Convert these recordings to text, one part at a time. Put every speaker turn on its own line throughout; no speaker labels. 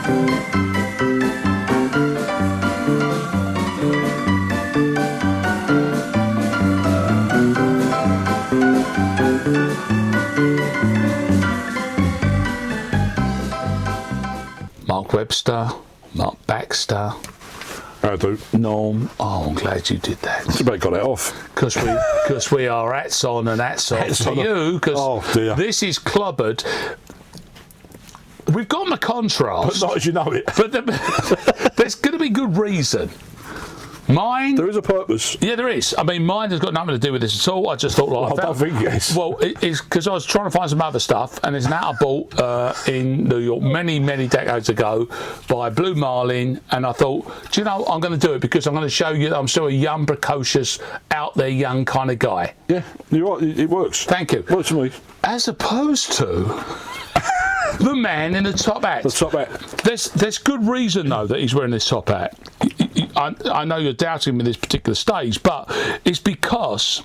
Mark Webster, Mark Baxter.
I do.
Norm. Oh, I'm glad you did that.
Somebody got it off.
Because we are hats on and hats off to you. Because this is Clobbered. We've got my contrast.
But not as you know it.
But there's going to be good reason. Mine.
There is a purpose.
Yeah, there is. I mean, mine has got nothing to do with this at all. I just thought, like,
I don't think yes.
Well, it's because I was trying to find some other stuff, and there's an hat I bought in New York many decades ago by Blue Marlin, and I thought, do you know, I'm going to do it because I'm going to show you that I'm still a young, precocious, out there, young kind of guy.
Yeah, you're right. It works.
Thank you.
Works for me.
As opposed to the man in the top hat.
The top hat.
There's good reason though that he's wearing this top hat. I know you're doubting him at this particular stage, but it's because,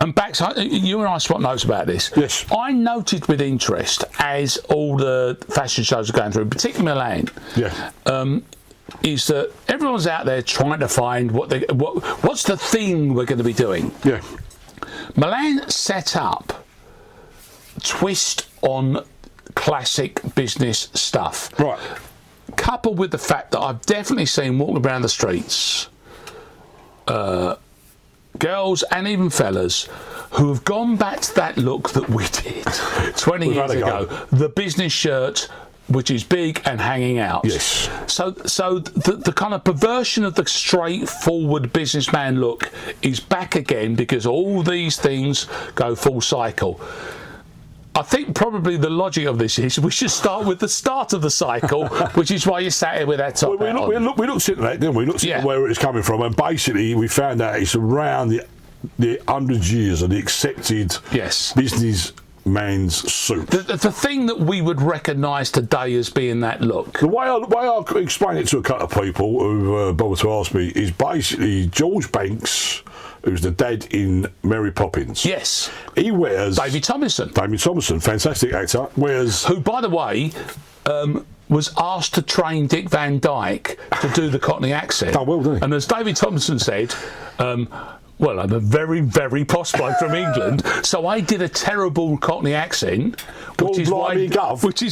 and Bax, you and I swap notes about this.
Yes.
I noted with interest as all the fashion shows are going through, particularly Milan.
Yeah.
Is that everyone's out there trying to find what's the thing we're going to be doing.
Yeah.
Milan set up twist on classic business stuff.
Right.
Coupled with the fact that I've definitely seen walking around the streets girls and even fellas who have gone back to that look that we did 20 years ago. The business shirt, which is big and hanging out.
Yes.
So the kind of perversion of the straightforward businessman look is back again because all these things go full cycle. I think probably the logic of this is we should start with the start of the cycle, which is why you sat here with that top hat on.
We looked into that, didn't we? We looked at where it's coming from, and basically we found out it's around the 100 years of the accepted businessman's suit.
The thing that we would recognise today as being that look.
The way I explain it to a couple of people who bother to ask me is basically George Banks, who's the dad in Mary Poppins.
Yes.
He wears...
David Thomason,
fantastic actor, wears...
Who, by the way, was asked to train Dick Van Dyke to do the Cockney accent.
Oh, well done.
And as David Thomason said... well, I'm a very, very posh bloke from England, so I did a terrible Cockney accent, which is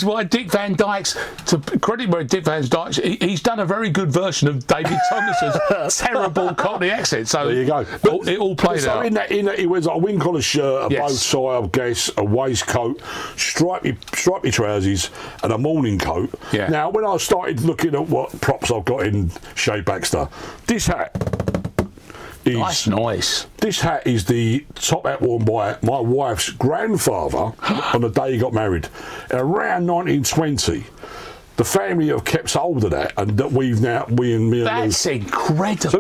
why Dick Van Dyke's, to credit where Dick Van Dyke's, he's done a very good version of David Thomason's terrible Cockney accent. So
there you go.
It all played out.
In that he wears like a wing collar shirt, a bow tie, I guess, a waistcoat, stripy trousers, and a morning coat.
Yeah.
Now, when I started looking at what props I've got in Shea Baxter, this hat.
Nice.
This hat is the top hat worn by my wife's grandfather on the day he got married. Around 1920, the family have kept hold of that, and that me and Lou.
That's incredible.
So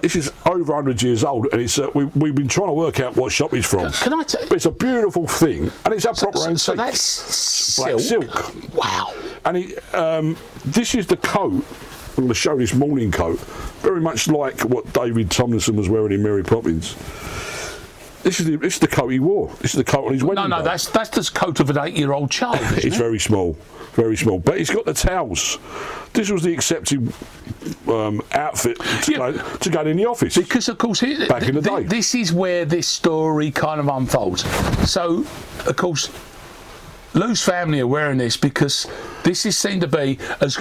this is over 100 years old, and it's we've been trying to work out what shop it's from.
Can I tell you?
But it's a beautiful thing, and it's a proper antique.
So that's
black
silk. Wow.
And this is the coat. I'm going to show this morning coat, very much like what David Tomlinson was wearing in Mary Poppins. This is the coat he wore. This is the coat on his wedding day.
No, that's the coat of an 8-year-old child, isn't
It's very small, but he's got the towels. This was the accepted outfit to go in the office.
Because, of course,
back in the day.
This is where this story kind of unfolds. So, of course, Lou's family are wearing this because this is seen to be as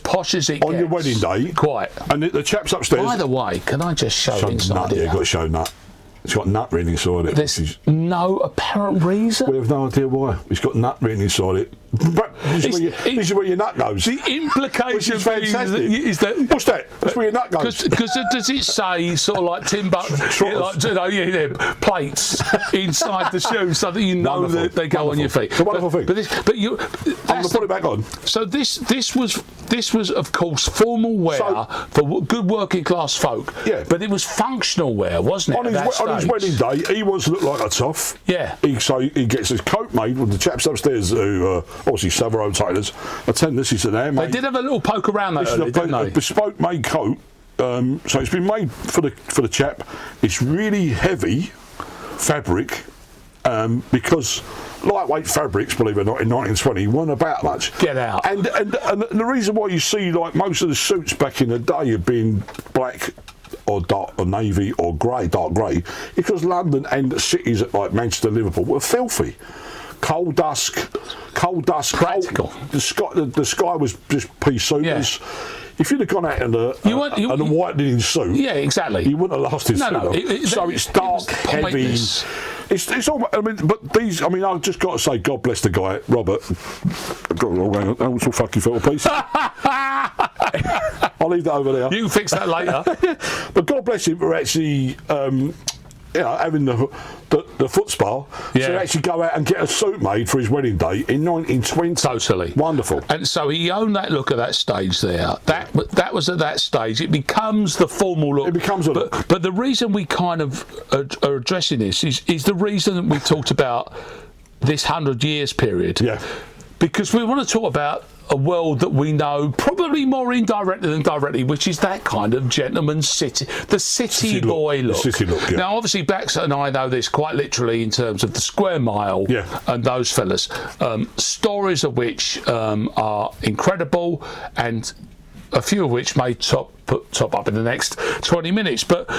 posh as it gets.
On your wedding day.
Quite.
And the chaps upstairs...
By the way, can I just show inside
nut,
here?
Yeah, you've got to show nut. It's got nut written inside it.
There's no apparent reason.
We have no idea why. It's got nut written inside it. But this is where your nut goes.
The implication
is that... What's that? That's where your nut goes.
Because does it say sort of like Tim Button, plates inside the shoe so that you know that they go on your feet?
It's a wonderful thing. I'm going to put it back on.
So this was of course formal wear for good working class folk.
Yeah.
But it was functional wear, wasn't it?
On his wedding day, he wants to look like a toff.
Yeah.
He gets his coat made with the chaps upstairs who obviously Savile Row tailors. I tell them this is there, mate.
They did have a little poke around that early, didn't they?
A bespoke made coat. So it's been made for the chap. It's really heavy fabric because lightweight fabrics, believe it or not, in 1920 weren't about much.
Get out.
And the reason why you see like most of the suits back in the day have been black or dark or navy or grey, dark grey, because London and cities like Manchester, Liverpool were filthy. Coal dust.
Practical.
The sky was just pea soupers. Yeah. If you'd have gone out in a white linen suit,
yeah, exactly,
you wouldn't have lasted.
No.
So it's dark, heavy. It's all. I mean, but these. I mean, I've just got to say, God bless the guy, Robert. That was all fucking fell to pieces. I'll leave that over there.
You can fix that later.
But God bless him for actually. Having the chutzpah to actually go out and get a suit made for his wedding day in 1920.
Totally.
Wonderful.
And so he owned that look at that stage there. That was at that stage. It becomes the formal look.
It becomes a look.
But the reason we kind of are addressing this is the reason that we talked about this 100 years period.
Yeah.
Because we want to talk about a world that we know probably more indirectly than directly, which is that kind of gentleman's city boy look.
City look, yeah.
Now, obviously, Baxter and I know this quite literally in terms of the square mile and those fellas, stories of which are incredible, and a few of which may top up in the next 20 minutes. But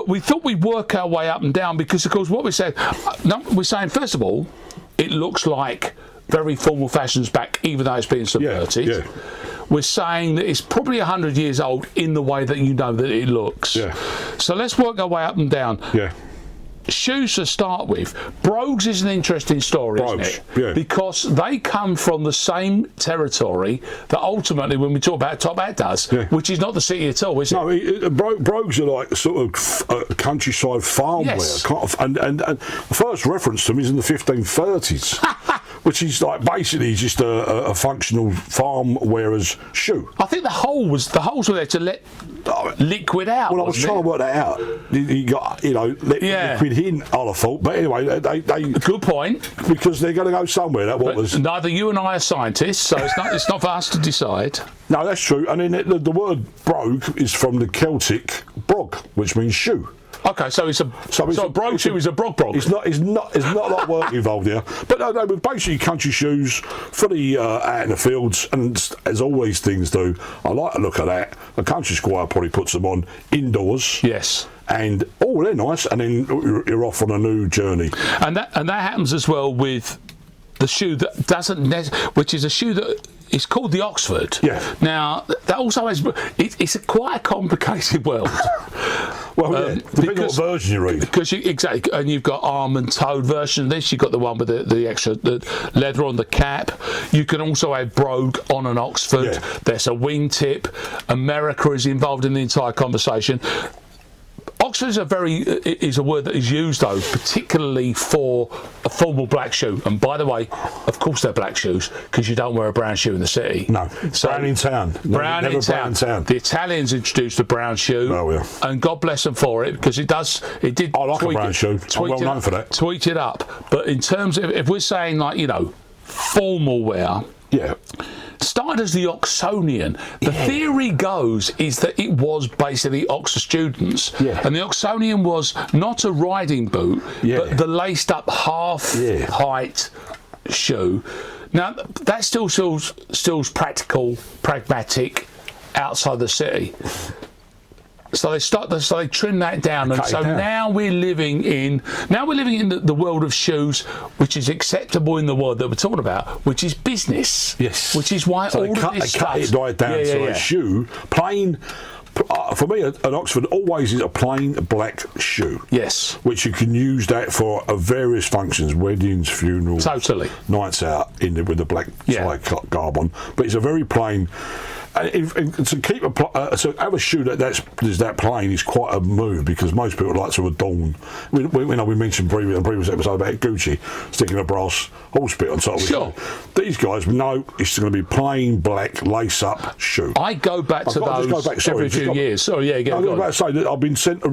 we thought we'd work our way up and down because, of course, what we're saying, first of all, it looks like very formal fashions back, even though it's been subverted.
Yeah.
We're saying that it's probably 100 years old in the way that you know that it looks.
Yeah.
So let's work our way up and down.
Yeah.
Shoes to start with. Brogues is an interesting story, isn't it?
Yeah.
Because they come from the same territory that ultimately, when we talk about Top Hat does, which is not the city at all, is it?
No, brogues are like sort of countryside farm wear. And the first reference to them is in the 1530s. Which is like basically just a functional farm wearer's shoe.
I think the holes were there to let liquid out.
Well, I was trying to work that out. You got liquid in, I'd have thought. But anyway, they
good point,
because they're going to go somewhere.
Neither you and I are scientists, so it's not for us to decide.
No, that's true. And then the word brogue is from the Celtic brog, which means shoe.
Okay, so a brogue shoe is a brog.
It's not a lot of work involved here. But no, but basically country shoes, fully out in the fields, and as always things do, I like to look at that. A country squire probably puts them on indoors.
Yes.
And they're nice, and then you're off on a new journey.
And that happens as well with the shoe that doesn't, which is a shoe that is called the Oxford.
Yeah.
Now that also has it's quite a complicated world.
Well, depending on what version you read.
Because exactly, and you've got almond-toed version of this. You've got the one with the extra leather on the cap. You can also have brogue on an Oxford.
Yeah.
There's a wingtip. America is involved in the entire conversation. Oxford is a word that is used, though, particularly for a formal black shoe. And by the way, of course they're black shoes, because you don't wear a brown shoe in the city.
No, so, brown in town.
Brown in town. The Italians introduced the brown shoe, and God bless them for it, because it did.
I like a brown shoe. I'm well known for that.
Tweet it up. But in terms of, if we're saying formal wear.
Yeah.
Started as the Oxonian. The theory goes is that it was basically Oxford students, and the Oxonian was not a riding boot, but the laced up half height shoe. Now that still feels practical, pragmatic outside the city. So they trim that down, and so now we're living in the world of shoes, which is acceptable in the world that we're talking about, which is business.
Yes.
Which is why
so
all of this stuff.
Cut it right down to a shoe, plain. For me, an Oxford always is a plain black shoe.
Yes.
Which you can use that for various functions, weddings, funerals, nights out with the black garb on. But it's a very plain. To keep to have a shoe that's that plain is quite a move, because most people like to adorn. We mentioned in a previous episode about Gucci sticking a brass horse bit on top of it.
Sure.
These guys, no, it's going to be plain black lace up shoe.
I go back to those every few years. Sorry, I was
about to say that I've been sent. I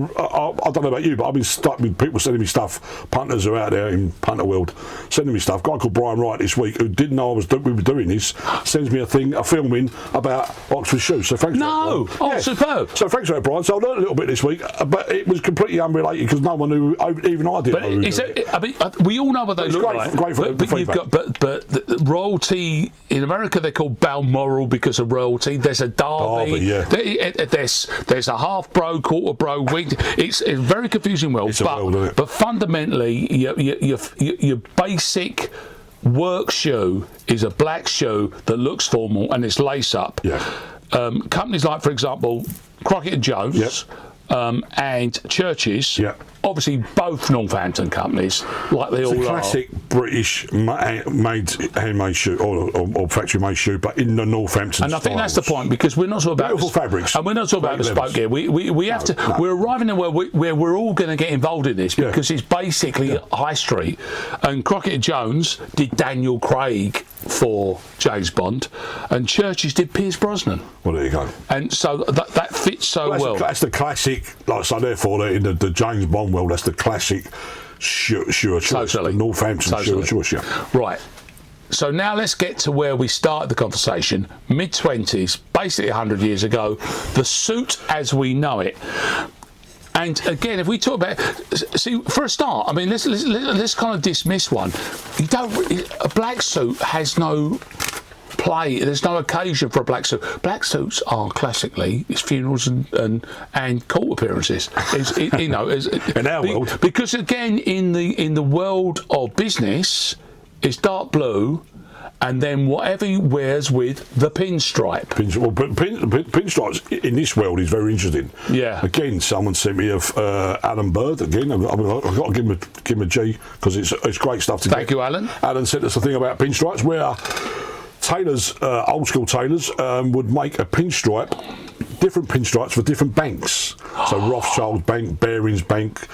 don't know about you, but I've been stuck with people sending me stuff. Punters are out there in punter world sending me stuff. A guy called Brian Wright this week, who didn't know we were doing this, sends me a filming about Oxford shoes. So thanks.
No, superb.
So thanks for that, Brian. So I learned a little bit this week, but it was completely unrelated because no one knew. Even I didn't know.
We all know what they look like.
Great for the feedback.
But the royalty in America, they're called Balmoral because of royalty. There's a Derby. There's a half bro, quarter bro, winged. It's a very confusing world. But fundamentally, your basic work shoe is a black shoe that looks formal and it's lace up.
Yeah.
Companies like, for example, Crockett & Jones and Church's, obviously both Northampton companies, like they all are.
Classic British handmade shoe or factory-made shoe, but in the Northampton
And I think that's the point, because we're not talking about
beautiful fabrics,
and we're not talking about bespoke gear. We have to. We're arriving at where we're all going to get involved in this because it's basically high street. And Crockett & Jones did Daniel Craig for James Bond, and Church's did Pierce Brosnan.
Well, there you go.
And so that fits so well.
That's the classic. Like so, therefore, in the James Bond world, that's the classic shoe choice.
Totally.
The Northampton shoe choice. Yeah.
Right. So now let's get to where we started the conversation. Mid-20s, basically 100 years ago, the suit as we know it. And again, if we talk about, see, for a start, I mean, let's kind of dismiss one. A black suit has no play. There's no occasion for a black suit. Black suits are classically it's funerals and court appearances. In
our world,
because again, in the world of business, it's dark blue. And then whatever he wears with the pinstripe.
Pinstripes in this world is very interesting.
Yeah.
Again, someone sent me of Alan Bird. Again, I've got to give him a G because it's great stuff to
Thank you, Alan.
Alan sent us a thing about pinstripes where tailors, old school tailors, would make a pinstripe, different pinstripes for different banks. So Rothschild's Bank, Barings Bank.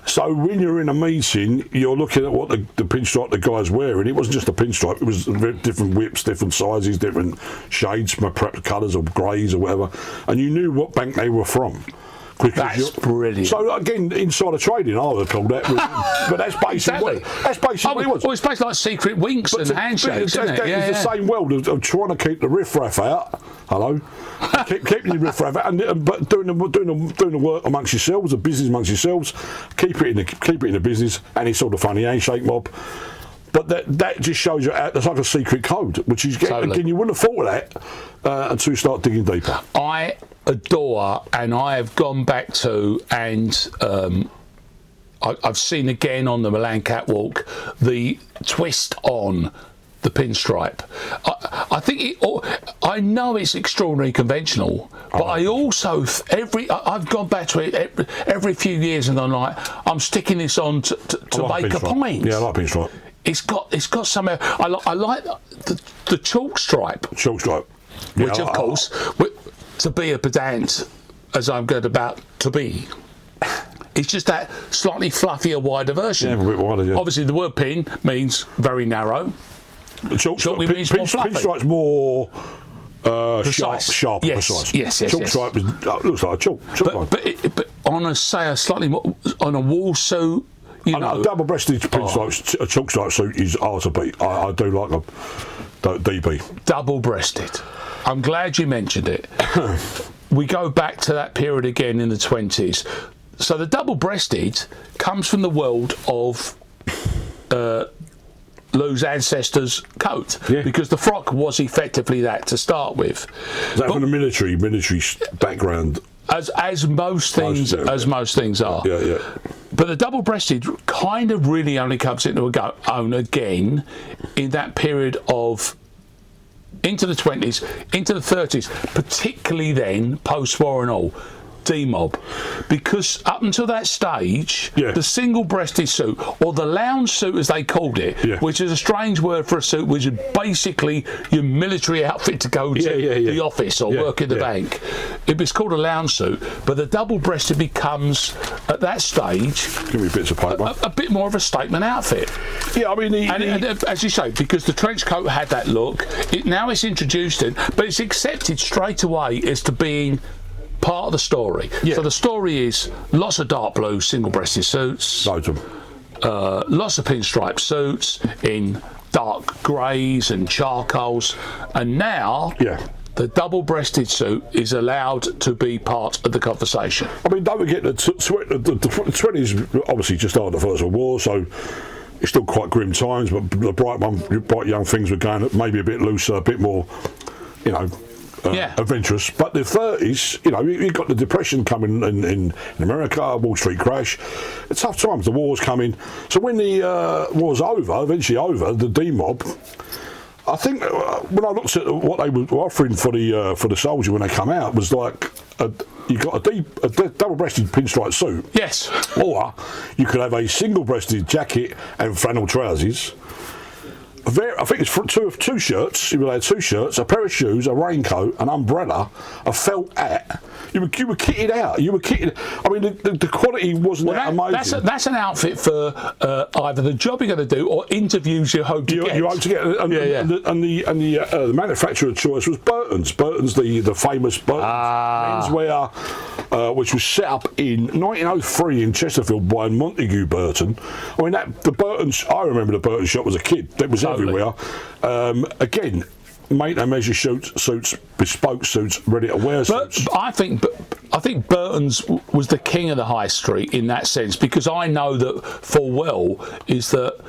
So when you're in a meeting, you're looking at what the pinstripe the guy's wearing. It wasn't just a pinstripe; it was different whips, different sizes, different shades, perhaps colours or greys or whatever, and you knew what bank they were from.
That's brilliant.
So again, insider trading, I would call that, but that's basically what it was.
Well, it's basically like secret winks and handshakes, isn't it?
It's the same world of trying to keep the riffraff out. Hello, keeping the riffraff out, but doing the work amongst yourselves, the business amongst yourselves. Keep it in the business, and it's sort of funny handshake mob. But that just shows you it's like a secret code, which is again you wouldn't have thought of that until you start digging deeper.
I adore, and I have gone back to, and I've seen again on the Milan catwalk the twist on the pinstripe. I think I know it's extraordinarily conventional, but I also I've gone back to it every few years and gone like I'm sticking this on to make a point.
Yeah, I like pinstripe.
It's got some. I like the chalk stripe.
Chalk stripe,
which of course, to be a pedant as I'm good about to be, it's just that slightly fluffier, wider version.
Yeah, a bit wider. Yeah.
Obviously, the word pin means very narrow.
Chalk means more fluffy. Pinstripe's more sharp,
yes,
precise.
Yes.
Chalk stripe looks like a chalk line.
But on a slightly more on a wool suit.
Double-breasted pinstripes, a chalk stripe suit is hard to beat. I do like a DB.
Double-breasted. I'm glad you mentioned it. We go back to that period again in the 20s. So the double-breasted comes from the world of Lou's ancestors' coat, because the frock was effectively that to start with.
Is that from the military background?
As most things are.
Yeah.
But the double-breasted kind of really only comes into own again in that period of into the 20s, into the 30s, particularly then, post-war and all, D-mob. Because up until that stage, the single-breasted suit, or the lounge suit as they called it, which is a strange word for a suit, which is basically your military outfit to go to the office or work in the bank. It was called a lounge suit, but the double-breasted becomes, at that stage,
give me bits of paper.
A bit more of a statement outfit.
Yeah, I mean,
and as you say, because the trench coat had that look, now it's introduced in, but it's accepted straight away as to being part of the story. So the story is lots of dark blue single-breasted suits,
loads of them.
Lots of pinstripe suits in dark greys and charcoals, and now the double-breasted suit is allowed to be part of the conversation.
I mean, don't forget that the 20s, obviously just after the First World War, so it's still quite grim times, but the bright young things were going maybe a bit looser, a bit more, you know, adventurous. But the 30s, you know, you got the Depression coming in America, Wall Street crash. It's tough times, the war's coming. So when the war's eventually over, the D-mob, I think when I looked at what they were offering for the soldier when they come out, was like you got a double-breasted pinstripe suit.
Yes.
Or you could have a single-breasted jacket and flannel trousers. I think it's two shirts. You would have 2 shirts, a pair of shoes, a raincoat, an umbrella, a felt hat. You were kitted out. I mean, the quality wasn't that amazing.
That's an outfit for either the job you're going to do or interviews you hope to get.
You hope to get. And the manufacturer of choice was Burton's. Burton's, the famous Burton's menswear, which was set up in 1903 in Chesterfield by Montague Burton. I mean, the Burton's. I remember the Burton shop as a kid. It was everywhere. Again, made-to-measure suits, bespoke suits, ready-to-wear suits.
I think Burton's was the king of the high street in that sense, because I know that full well is that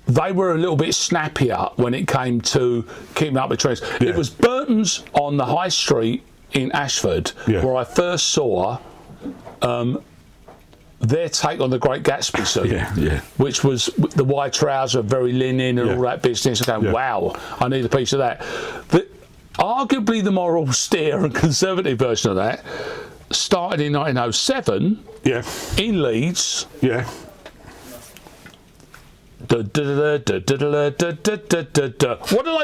they were a little bit snappier when it came to keeping up with trends. Yeah. It was Burton's on the high street in Ashford where I first saw their take on the Great Gatsby suit, which was the wide trouser, very linen and all that business. And going, wow, I need a piece of that. Arguably the more austere and conservative version of that started in 1907 in Leeds. What did I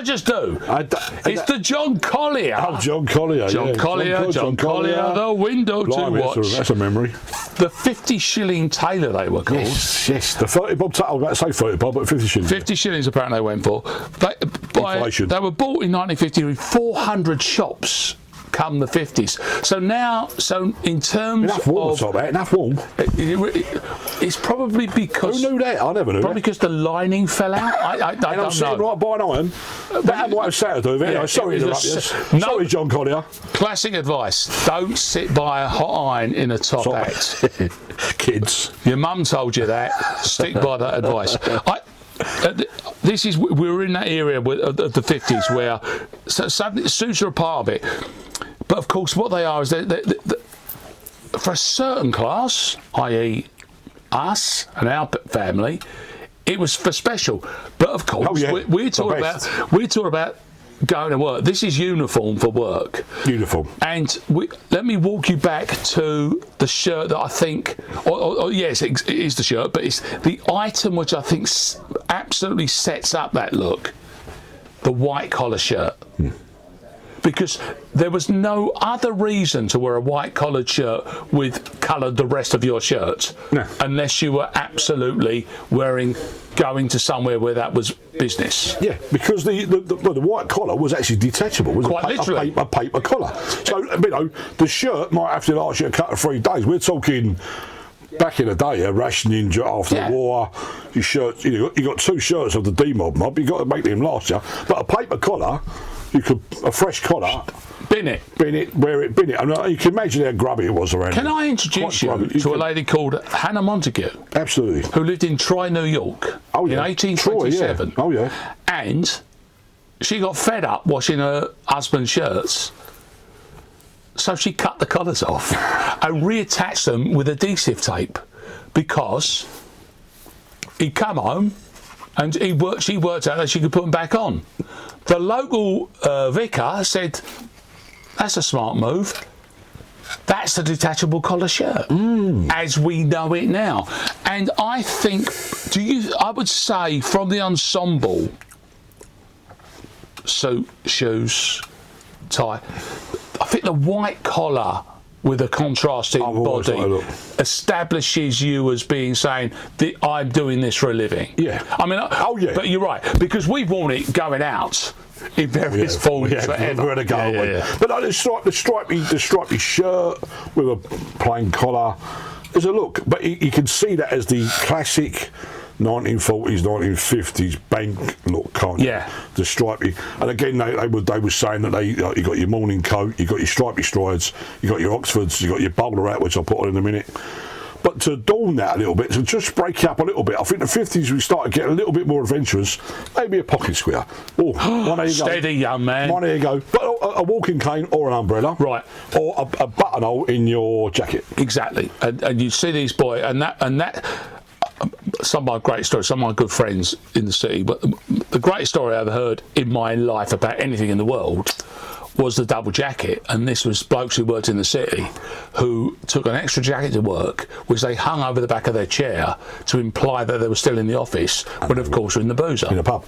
just do? It's the John Collier.
Oh, John Collier.
John Collier, the window to watch.
That's a memory.
The 50-shilling tailor, they were called.
Yes. The 30-bob tailor. I was about to say 30-bob, but 50 shillings.
50 shillings apparently they went for. They were bought in 1950 in 400 shops. Come the 50s. So in terms
enough warm,
of
enough warm.
It's probably because
who knew that? I never knew.
Probably because the lining fell out. I don't know.
Sitting right by an iron. That might have sat to do with it. Anyway, sorry to interrupt you. Sorry, John Collier.
Classic advice: don't sit by a hot iron in a top hat.
Kids,
your mum told you that. Stick by that advice. We're in that area of the 50s where suits are a part of it. But of course, what they are is for a certain class, i.e., us and our family, it was for special. But of course, we're talking about going to work. This is uniform for work.
Uniform.
And let me walk you back to the shirt that I think, yes, it is the shirt, but it's the item which I think absolutely sets up that look: the white collar shirt. Because there was no other reason to wear a white-collared shirt with coloured the rest of your shirts, unless you were absolutely going to somewhere where that was business.
Yeah, because the white collar was actually detachable. It was
quite literally
a paper collar. So you know, the shirt might have to last you a couple of 3 days. We're talking back in the day, rationing after the war. Your shirt, you got 2 shirts of the D-mob. You got to make them last you. But a paper collar. A fresh collar,
bin it,
wear it, bin it. I mean, you can imagine how grubby it was around.
Can I introduce you to a lady called Hannah Montague?
Absolutely.
Who lived in Troy, New York in 1827.
Troy, yeah.
And she got fed up washing her husband's shirts, so she cut the collars off and reattached them with adhesive tape, because he'd come home and she worked out that she could put them back on. The local vicar said, "That's a smart move. That's the detachable collar shirt, as we know it now." And I think, I would say, from the ensemble, suit, shoes, tie, I think the white collar with a contrasting body establishes you as being saying that I'm doing this for a living.
Yeah.
I mean, but you're right, because we've worn it going out in various forms forever.
But like the stripy shirt with a plain collar, there's a look. But you can see that as the classic 1940s, 1950s bank look, can't you?
Yeah.
The stripy. And again, they were saying that you got your morning coat, you got your stripy strides, you got your Oxfords, you got your bowler hat, which I'll put on in a minute. But to adorn that a little bit, to just break it up a little bit, I think the 50s we started getting a little bit more adventurous. Maybe a pocket square. Oh, one there you go.
Steady, young man.
One there you go. But a walking cane or an umbrella.
Right.
Or a buttonhole in your jacket.
Exactly. And you see these boys, and that some of my great stories, some of my good friends in the city, but the greatest story I ever heard in my life about anything in the world was the double jacket. And this was blokes who worked in the city who took an extra jacket to work, which they hung over the back of their chair to imply that they were still in the office, when of course were in the boozer.
In a pub.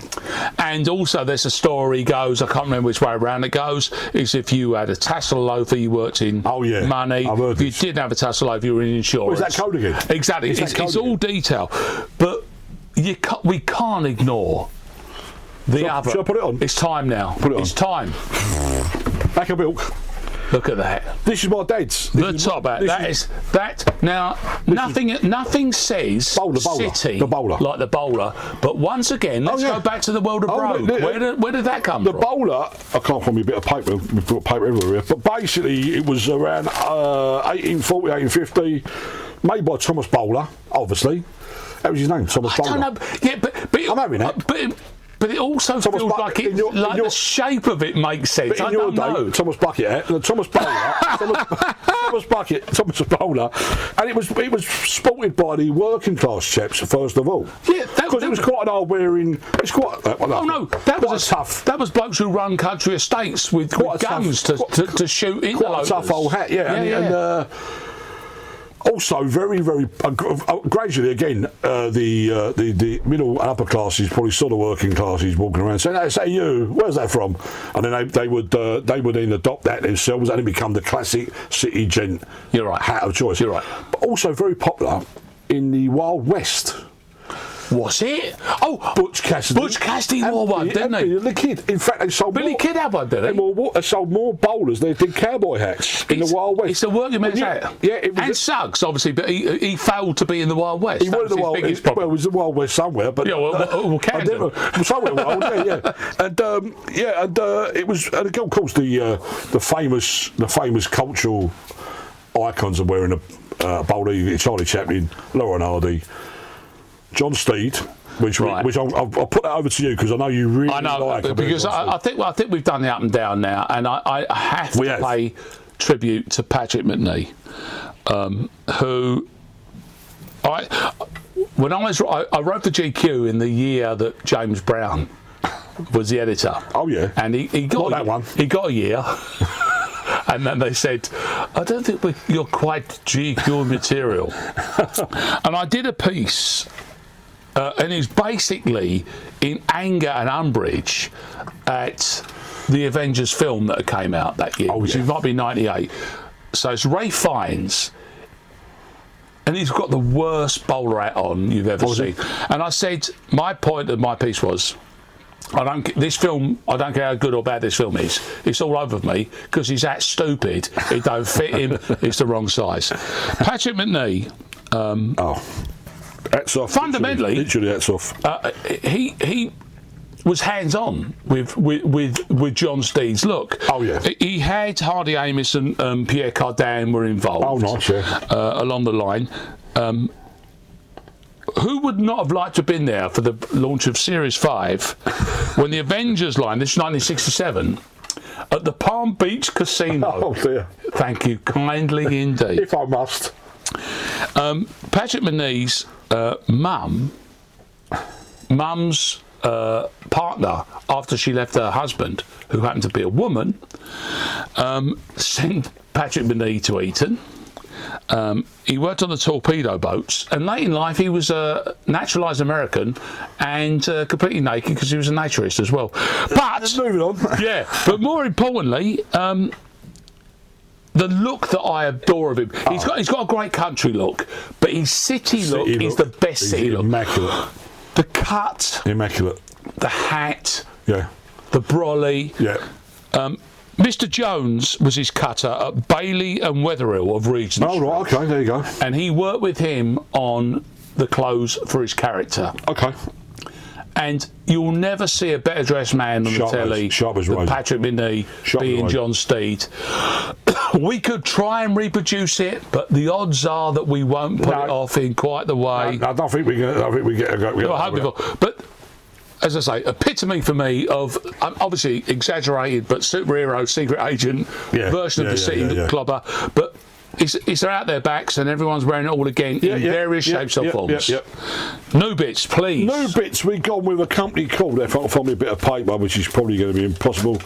And also there's a story goes, I can't remember which way around it goes, is if you had a tassel loafer, you worked in money. If you didn't have a tassel loafer, you were in insurance.
What is that code again?
Exactly. It's all detail. But we can't ignore the other.
Shall I put it on?
It's time now.
Put it on.
It's time.
Back of milk.
Look at that.
This is my dad's.
The top hat. Now, nothing says city
the bowler.
like the bowler. But once again, let's go back to the world of Brogue. Where did that come from?
The bowler, I can't find me a bit of paper. We've got paper everywhere. But basically, it was around 1840, 1850, made by Thomas Bowler, obviously. That was his name, Thomas Bowler.
I don't know. Yeah, but
I'm having that.
But it also feels like the shape of it makes sense. I don't know.
Thomas Bucket, Thomas Bowler, Thomas Bowler, and it was sported by the working class chaps first of all.
Yeah,
because it was quite an hard wearing. It's quite.
That was tough. That was blokes who run country estates with guns to shoot interlopers.
Quite a tough old hat, and also, very, very gradually again, the middle and upper classes probably saw the working classes walking around saying, "Hey, say you, where's that from?" And then they would then adopt that themselves, and it become the classic city gent hat of choice.
You're right.
But also very popular in the Wild West.
Was it? Oh,
Butch Cassidy.
Butch Cassidy wore one, didn't he?
The Kid. In fact, they sold
Billy Kid had one, didn't
he? They sold more bowlers than they did cowboy hats in the Wild West.
It's a working man's hat.
Yeah, it was.
And Suggs, obviously, but he failed to be in the Wild West.
He was in the Wild West. Well, it was the Wild West somewhere, but
Camden.
Somewhere wild, and it was, and of course, the famous cultural icons of wearing a bowler. Charlie Chaplin, Laurel Hardy. John Steed, which I'll put that over to you because I know you really like it.
Because I think we've done the up and down now, and I have to pay tribute to Patrick McNee, who I wrote for GQ in the year that James Brown was the editor.
Oh yeah,
and he got
that one.
He got a year. And then they said, I don't think you're quite GQ material. And I did a piece, and it's basically in anger and umbrage at the Avengers film that came out that year, which might be 98. So it's Ray Fiennes, and he's got the worst bowler hat on you've ever seen. And I said, my point of my piece was, I don't care how good or bad this film is. It's all over me because he's that stupid. It don't fit him. It's the wrong size. Patrick McNee.
Hats off.
Fundamentally,
literally hats off.
He was hands on with John Steed's look.
Oh yeah.
He had Hardy Amos and Pierre Cardin were involved.
Oh nice, yeah.
Along the line. Who would not have liked to have been there for the launch of Series 5 when the Avengers line, this is 1967, at the Palm Beach Casino.
Oh dear.
Thank you kindly indeed.
If I must.
Patrick McNee's mum's partner, after she left her husband, who happened to be a woman, sent Patrick McNee to Eton. He worked on the torpedo boats, and late in life he was a naturalised American and completely naked because he was a naturist as well. But
moving on.
But more importantly, the look that I adore of him. He's got a great country look, but his city look is the best city look.
Immaculate.
The cut,
immaculate.
The hat,
the
brolly, Mr. Jones was his cutter at Bailey and Wetherill of Regent Street.
Oh, right, okay, there you go.
And he worked with him on the clothes for his character.
Okay.
And you'll never see a better dressed man on the telly than Patrick Minnie being John Steed. We could try and reproduce it, but the odds are that we won't pull it off in quite the way.
No, I don't think we get. I think we get a go.
But as I say, epitome for me of obviously exaggerated, but superhero, secret agent version of the City Clobber, but. It's out their backs and everyone's wearing it all again in various shapes or forms. New bits, please. New
bits, we've gone with a company called, if I'll find me a bit of paper, which is probably going to be impossible,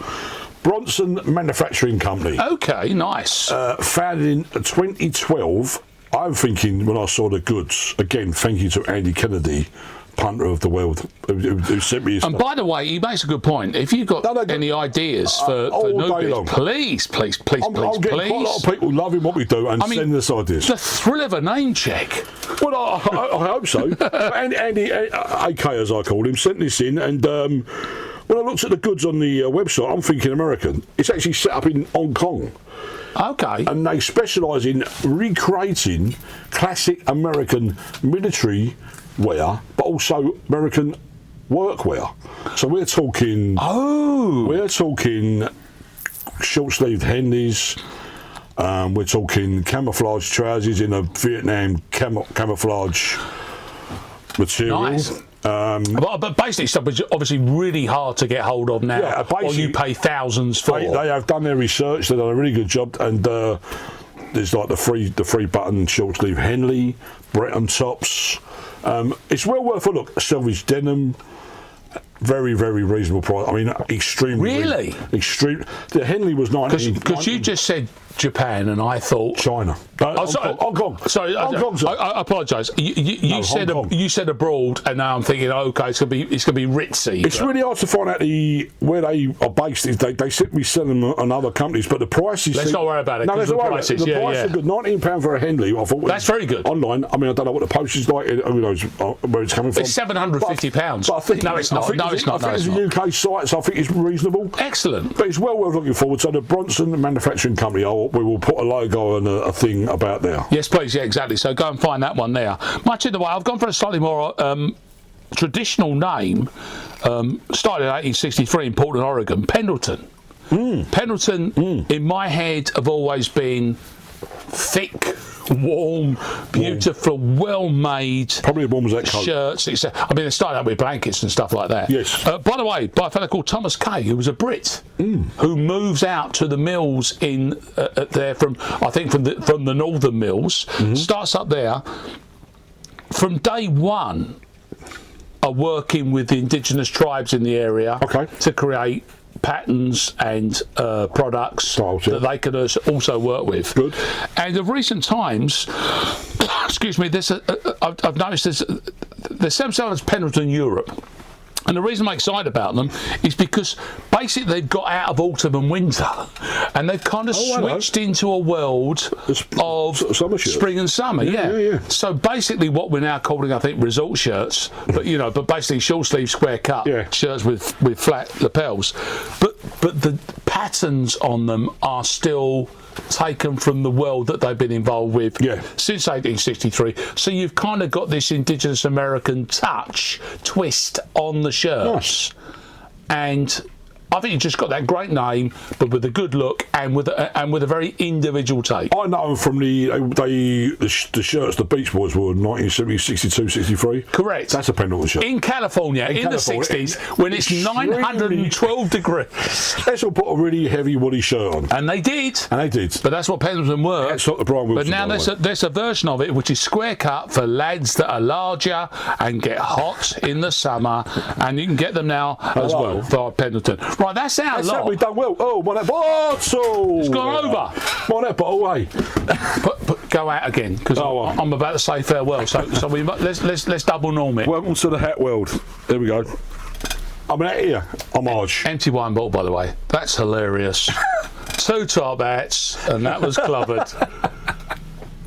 Bronson Manufacturing Company.
Okay, nice.
Founded in 2012. I'm thinking when I saw the goods, again, thank you to Andy Kennedy, punter of the world, who sent me his
stuff. By the way, he makes a good point. If you've got any ideas for new bits, please.
I'm getting quite a lot of people loving what we do and sending us ideas.
The thrill of a name check.
Well, I hope so. Andy, AK as I call him, sent this in, and when I looked at the goods on the website, I'm thinking American. It's actually set up in Hong Kong.
Okay.
And they specialise in recreating classic American military wear, but also American workwear. So we're talking. We're talking short-sleeved Henleys. We're talking camouflage trousers in a Vietnam camouflage material.
Nice. But basically stuff which is obviously really hard to get hold of now, or you pay thousands for.
They have done their research. They've done a really good job, and there's like the free button short sleeve Henley, Breton tops. It's well worth a look. Selvage denim, very reasonable price. I mean, extremely. Extreme. The Henley was 19.
Because you just said Japan, and I thought
China. Hong Kong.
Sorry, I apologise. You said abroad, and now I'm thinking, okay, it's gonna be ritzy.
It's really hard to find out where they are based. They seem to be selling them on other companies, but the prices.
Let's not worry about it.
No, the prices. The price is good. £19 for a Henley. I thought
that's very good.
Online. I mean, I don't know what the postage is like. Who knows where it's coming from?
It's £750.
But I think
no, it's not. No, it's not.
I think it's a UK site, so I think it's reasonable.
Excellent.
But it's well worth looking forward to. The Bronson Manufacturing Company. We will put a logo and a thing about there.
Yes, please. Yeah, exactly. So go and find that one there. Much in the way, I've gone for a slightly more traditional name. Started in 1863 in Portland, Oregon. Pendleton. Pendleton, in my head, have always been thick, warm, beautiful, well-made.
Probably as warm as that coat.
Shirts, etc. I mean, they started out with blankets and stuff like that.
Yes.
By the way, by a fellow called Thomas Kay, who was a Brit, who moves out to the mills in there from the northern mills, starts up there. From day one, are working with the indigenous tribes in the area to create patterns and products that they can also work with.
Good.
And of recent times, excuse me, I've noticed there's some sellers Pendleton Europe. And the reason I'm excited about them is because basically they've got out of autumn and winter and they've kind of switched into a world of spring and summer. Yeah. So basically what we're now calling, I think, resort shirts, but basically short sleeve square cut shirts with flat lapels. But the patterns on them are still taken from the world that they've been involved with since 1863. So you've kind of got this indigenous American twist on the shirts. Nice. And I think you just got that great name, but with a good look and with a very individual take.
I know from the shirts the Beach Boys wore in 1970, 62, 63.
Correct.
That's a Pendleton shirt.
In California, in the 60s, when it's 912 degrees.
Let's all put a really heavy woolly shirt on.
And they did.
But
that's what Pendleton were.
That's what the Brian Wilson.
But now there's a version of it which is square cut for lads that are larger and get hot in the summer, and you can get them now as well for Pendleton. Right, that's our lot.
We've done well. Oh, my bottle!
It's gone over.
My bottle away.
Go out again because I'm about to say farewell. So let's double norm it.
Welcome to the hat world. There we go. I'm out here. I'm Arge.
Empty wine bottle, by the way. That's hilarious. 2 top hats, and that was Clobbered.